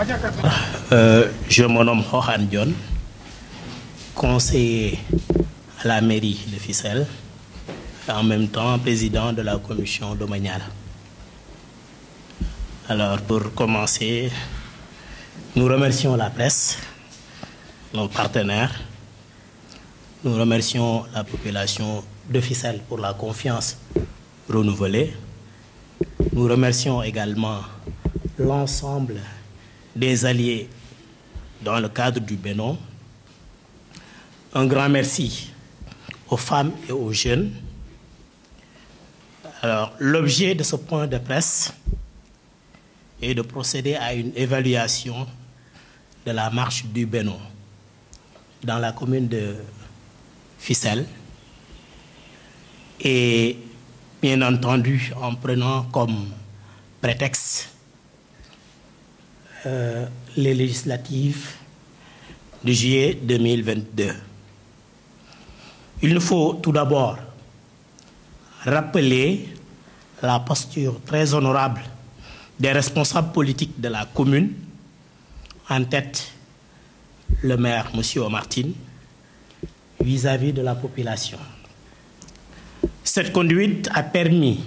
Je me nomme Hohan Dion, conseiller à la mairie de Fissel, et en même temps président de la commission domaniale. Alors, pour commencer, nous remercions la presse, nos partenaires, nous remercions la population de Fissel pour la confiance renouvelée. Nous remercions également l'ensemble des alliés dans le cadre du Bénin. Un grand merci aux femmes et aux jeunes. Alors, l'objet de ce point de presse est de procéder à une évaluation de la marche du Bénin dans la commune de Fissel et bien entendu en prenant comme prétexte les législatives de juillet 2022. Il nous faut tout d'abord rappeler la posture très honorable des responsables politiques de la commune, en tête le maire, M. Omartine, vis-à-vis de la population. Cette conduite a permis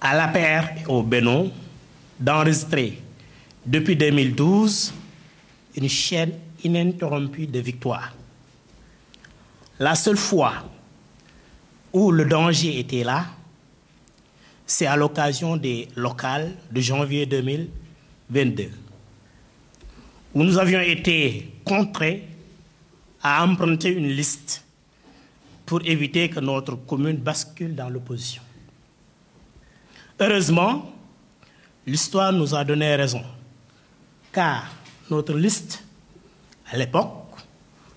à l'APR et au Bénin d'enregistrer depuis 2012 une chaîne ininterrompue de victoires. La seule fois où le danger était là, c'est à l'occasion des locales de janvier 2022, où nous avions été contraints à emprunter une liste pour éviter que notre commune bascule dans l'opposition. Heureusement, l'histoire nous a donné raison, car notre liste, à l'époque,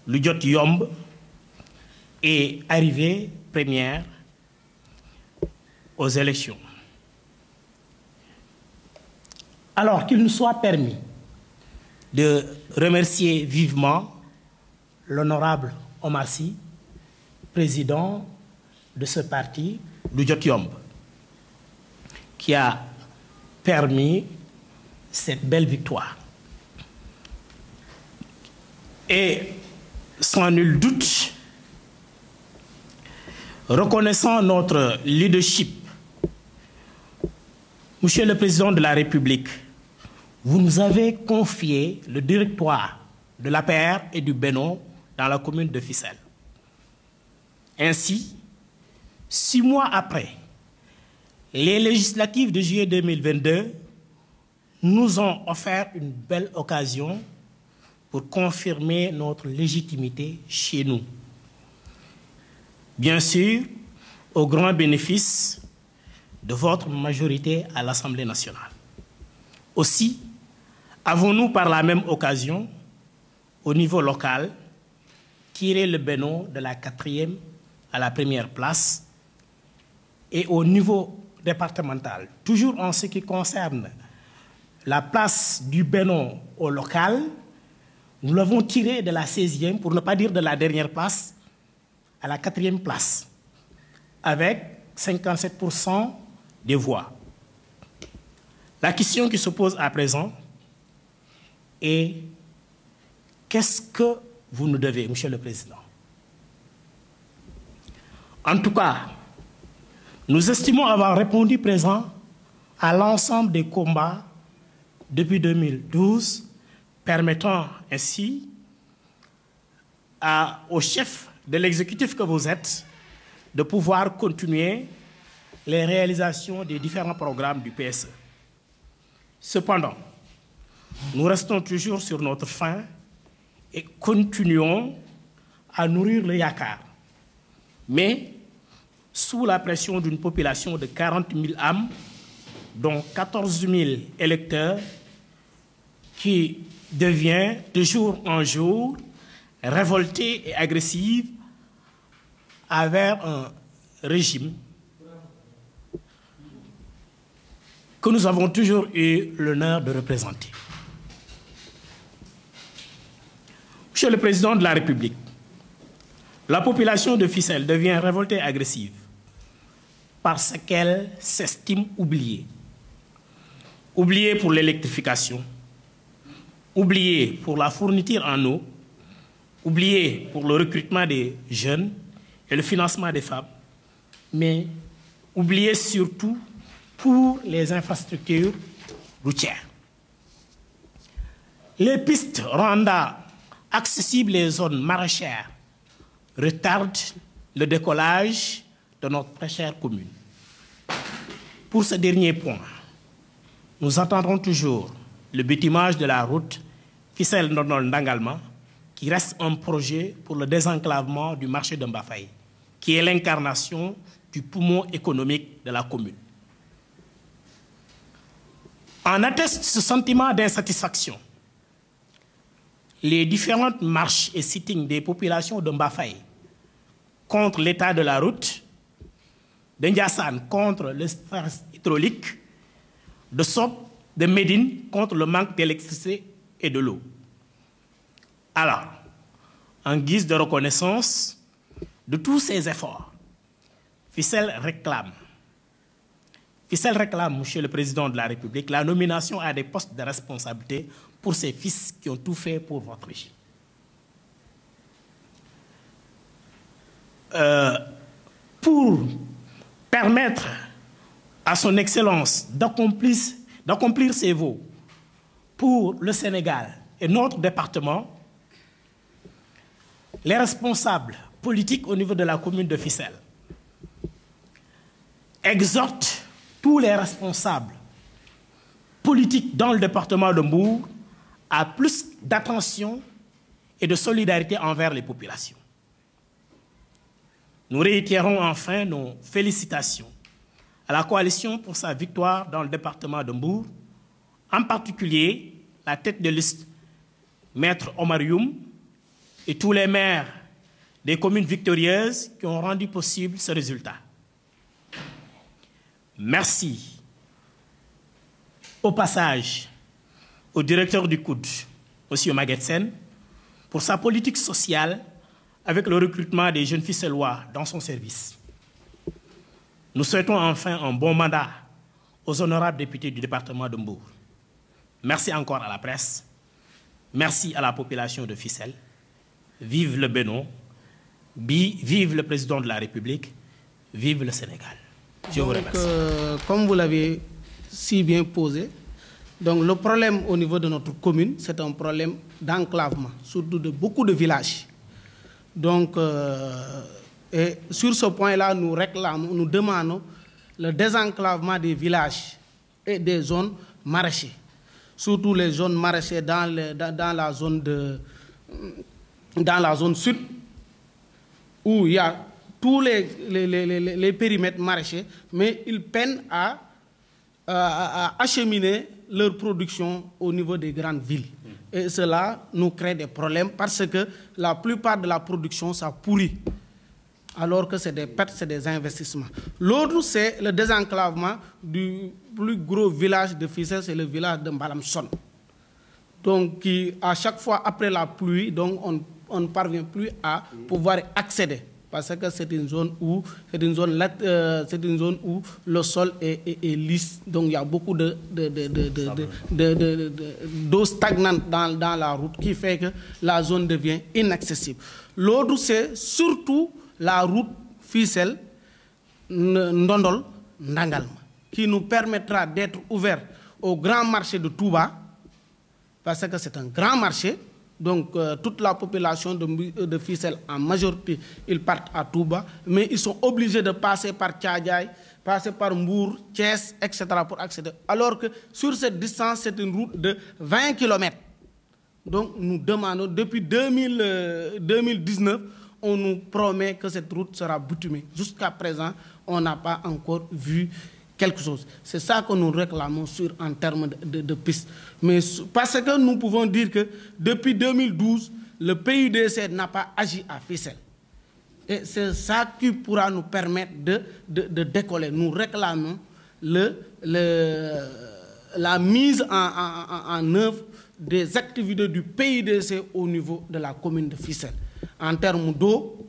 Ludiot Yomb, est arrivée première aux élections. Alors qu'il nous soit permis de remercier vivement l'honorable Omar Sy, président de ce parti, Ludiot Yomb, qui a permis cette belle victoire. Et sans nul doute, reconnaissant notre leadership, Monsieur le Président de la République, vous nous avez confié le directoire de l'APR et du Bénin dans la commune de Fissel. Ainsi, 6 mois après, les législatives de juillet 2022 nous ont offert une belle occasion pour confirmer notre légitimité chez nous. Bien sûr, au grand bénéfice de votre majorité à l'Assemblée nationale. Aussi, avons-nous par la même occasion, au niveau local, tiré le Bénin de la 4e à la 1re place, et au niveau départemental, toujours en ce qui concerne la place du Bénin au local, nous l'avons tiré de la 16e, pour ne pas dire de la dernière place, à la 4e place, avec 57% des voix. La question qui se pose à présent est: qu'est-ce que vous nous devez, Monsieur le Président? En tout cas, nous estimons avoir répondu présent à l'ensemble des combats depuis 2012, permettant ainsi au chef de l'exécutif que vous êtes de pouvoir continuer les réalisations des différents programmes du PSE. Cependant, nous restons toujours sur notre faim et continuons à nourrir le Yakar, mais sous la pression d'une population de 40 000 âmes, dont 14 000 électeurs, qui devient de jour en jour révoltée et agressive envers un régime que nous avons toujours eu l'honneur de représenter. Monsieur le Président de la République, la population de Fissel devient révoltée et agressive parce qu'elle s'estime oubliée. Oubliée pour l'électrification, oublié pour la fourniture en eau, oublié pour le recrutement des jeunes et le financement des femmes, mais oublié surtout pour les infrastructures routières. Les pistes rendant accessibles les zones maraîchères retardent le décollage de notre très chère commune. Pour ce dernier point, nous attendrons toujours le bitumage de la route Fissel-Ndondol-Ndangalma, qui reste un projet pour le désenclavement du marché de Mbafaye, qui est l'incarnation du poumon économique de la commune. En atteste ce sentiment d'insatisfaction. Les différentes marches et sittings des populations de Mbafaye contre l'état de la route, de Ndiassane contre le stress hydraulique, de Sop, de Médine contre le manque d'électricité et de l'eau. Alors, en guise de reconnaissance de tous ces efforts, Fissel réclame, Monsieur le Président de la République, la nomination à des postes de responsabilité pour ses fils qui ont tout fait pour votre régime. Pour permettre à son Excellence d'accomplir ses vœux pour le Sénégal et notre département, les responsables politiques au niveau de la commune de Fissel exhortent tous les responsables politiques dans le département de Mbour à plus d'attention et de solidarité envers les populations. Nous réitérons enfin nos félicitations à la coalition pour sa victoire dans le département de Mbour, en particulier la tête de liste, Maître Omar Youm, et tous les maires des communes victorieuses qui ont rendu possible ce résultat. Merci au passage au directeur du COUD, M. Maguetsen, pour sa politique sociale avec le recrutement des jeunes Fisselois dans son service. Nous souhaitons enfin un bon mandat aux honorables députés du département de Mbour. Merci encore à la presse. Merci à la population de Fissel. Vive le Bénin. Vive le président de la République. Vive le Sénégal. Je vous remercie. Comme vous l'avez si bien posé, donc le problème au niveau de notre commune, c'est un problème d'enclavement, surtout de beaucoup de villages. Donc, et sur ce point-là, nous réclamons, nous demandons le désenclavement des villages et des zones maraîchères, surtout les zones maraîchères dans la zone sud, où il y a tous les périmètres maraîchers, mais ils peinent à acheminer leur production au niveau des grandes villes. Et cela nous crée des problèmes parce que la plupart de la production, ça pourrit, alors que c'est des pertes, c'est des investissements. L'autre, c'est le désenclavement du plus gros village de Fissel, c'est le village de Mbalamson. Donc, à chaque fois après la pluie, donc on ne parvient plus à pouvoir accéder. Parce que c'est une zone où le sol est lisse, donc il y a beaucoup d'eau stagnante dans la route qui fait que la zone devient inaccessible. L'autre, c'est surtout la route Fissel Ndondol Ndangalma, qui nous permettra d'être ouverts au grand marché de Touba, parce que c'est un grand marché. Donc, toute la population de Fissel, en majorité, ils partent à Touba, mais ils sont obligés de passer par Tchadjaï, passer par Mbour, Thiès, etc. pour accéder. Alors que sur cette distance, c'est une route de 20 km. Donc, nous demandons, depuis 2019, on nous promet que cette route sera bitumée. Jusqu'à présent, on n'a pas encore vu quelque chose. C'est ça que nous réclamons en termes de pistes. Mais parce que nous pouvons dire que depuis 2012, le PUDC n'a pas agi à Fissel. Et c'est ça qui pourra nous permettre de décoller. Nous réclamons la mise en œuvre des activités du PUDC au niveau de la commune de Fissel. En termes d'eau,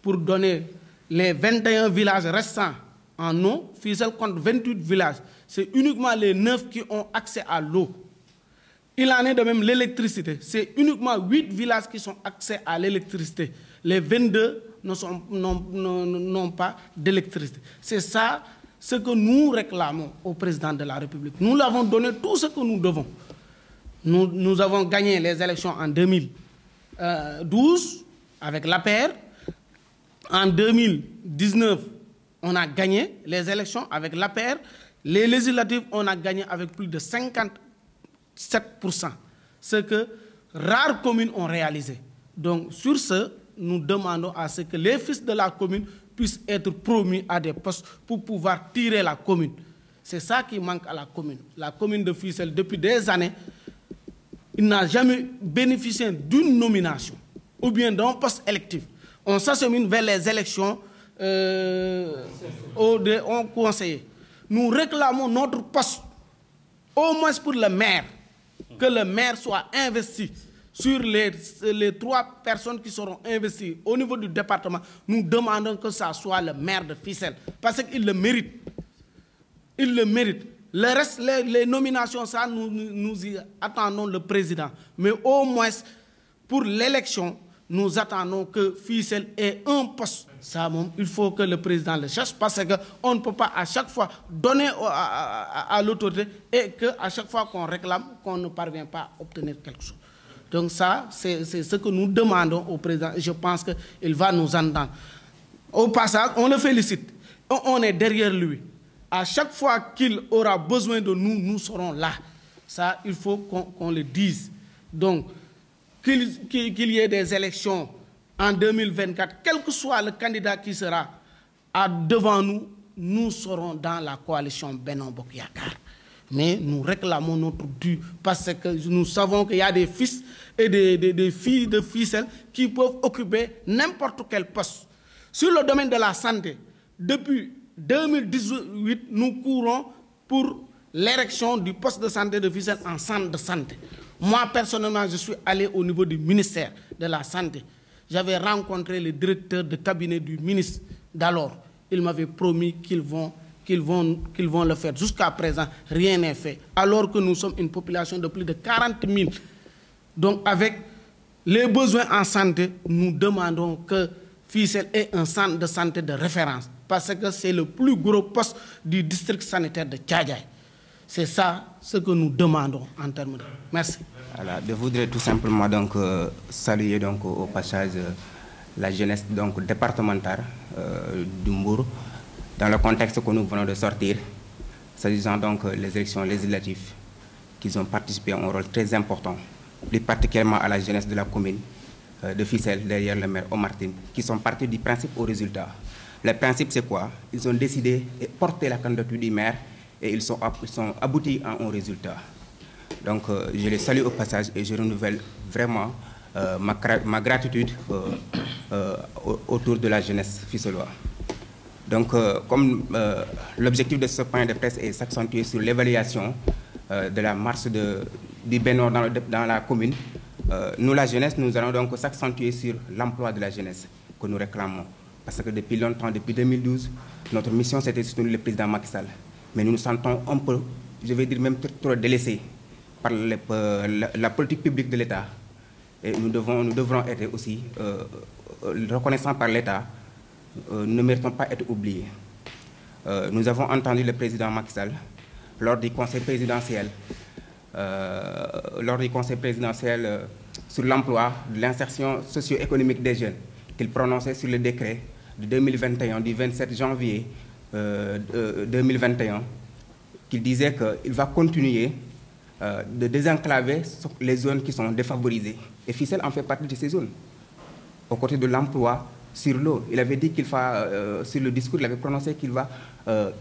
pour donner les 21 villages restants en eau, Fissel compte 28 villages. C'est uniquement les 9 qui ont accès à l'eau. Il en est de même l'électricité. C'est uniquement 8 villages qui sont accès à l'électricité. Les 22 n'ont pas d'électricité. C'est ça ce que nous réclamons au président de la République. Nous l'avons donné tout ce que nous devons. Nous avons gagné les élections en 2012 avec l'APR. En 2019, on a gagné les élections avec l'APR. Les législatives, on a gagné avec plus de 57%. Ce que rares communes ont réalisé. Donc, sur ce, nous demandons à ce que les fils de la commune puissent être promus à des postes pour pouvoir tirer la commune. C'est ça qui manque à la commune. La commune de Fissel, depuis des années, il n'a jamais bénéficié d'une nomination ou bien d'un poste électif. On s'achemine vers les élections aux conseillers. Nous réclamons notre poste, au moins pour le maire, que le maire soit investi. Sur les 3 personnes qui seront investies au niveau du département, nous demandons que ça soit le maire de Fissel, parce qu'il le mérite. Il le mérite. Le reste, les nominations, ça, nous y attendons le président. Mais au moins, pour l'élection, nous attendons que Fissel ait un poste. Ça, il faut que le président le cherche, parce qu'on ne peut pas à chaque fois donner à l'autorité et qu'à chaque fois qu'on réclame, qu'on ne parvient pas à obtenir quelque chose. Donc ça, c'est ce que nous demandons au président. Je pense qu'il va nous entendre. Au passage, on le félicite. On est derrière lui. À chaque fois qu'il aura besoin de nous, nous serons là. Ça, il faut qu'on le dise. Donc, qu'il y ait des élections en 2024, quel que soit le candidat qui sera devant nous, nous serons dans la coalition Benno Bokk Yakaar. Mais nous réclamons notre dû, parce que nous savons qu'il y a des fils et des filles de Fissel qui peuvent occuper n'importe quel poste. Sur le domaine de la santé, depuis 2018, nous courons pour l'érection du poste de santé de Fissel en centre de santé. Moi, personnellement, je suis allé au niveau du ministère de la Santé. J'avais rencontré le directeur de cabinet du ministre d'alors. Il m'avait promis qu'ils vont le faire. Jusqu'à présent, rien n'est fait. Alors que nous sommes une population de plus de 40 000. Donc, avec les besoins en santé, nous demandons que Fissel ait un centre de santé de référence. Parce que c'est le plus gros poste du district sanitaire de Thiadiaye. C'est ça ce que nous demandons en termes de... Merci. Voilà, je voudrais tout simplement donc, saluer donc, au passage la jeunesse donc, départementale du Mbour, dans le contexte que nous venons de sortir, s'agissant donc des élections législatives, qu'ils ont participé à un rôle très important, plus particulièrement à la jeunesse de la commune de Fissel, derrière le maire Omar Tine, qui sont partis du principe au résultat. Le principe, c'est quoi? Ils ont décidé de porter la candidature du maire et ils sont aboutis à un résultat. Donc, je les salue au passage et je renouvelle vraiment ma gratitude autour de la jeunesse fisseloise. Donc, comme l'objectif de ce point de presse est s'accentuer sur l'évaluation de la marche du Benno dans la commune, nous, la jeunesse, nous allons donc s'accentuer sur l'emploi de la jeunesse que nous réclamons. Parce que depuis longtemps, depuis 2012, notre mission, c'était de soutenir le président Macky Sall. Mais nous nous sentons un peu, je vais dire même trop délaissés par la politique publique de l'État. Et nous devrons être aussi reconnaissants par l'État. Nous ne méritons pas être oubliés. Nous avons entendu le président Macky Sall lors du conseil présidentiel, sur l'emploi, de l'insertion socio-économique des jeunes, qu'il prononçait sur le décret de 2021, du 27 janvier 2021, qu'il disait qu'il va continuer de désenclaver les zones qui sont défavorisées. Et Fissel en fait partie de ces zones. Aux côtés de l'emploi, sur l'eau, il avait dit qu'il va, sur le discours, il avait prononcé qu'il va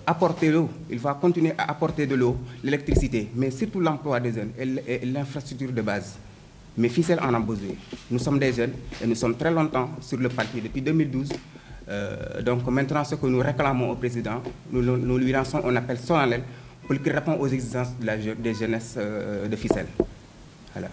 apporter l'eau, il va continuer à apporter de l'eau, l'électricité, mais surtout l'emploi des jeunes et l'infrastructure de base. Mais Fissel en a besoin. Nous sommes des jeunes et nous sommes très longtemps sur le parti, depuis 2012. Donc maintenant, ce que nous réclamons au président, nous lui lançons un appel solennel pour qu'il réponde aux exigences des jeunesses de Fissel. Voilà.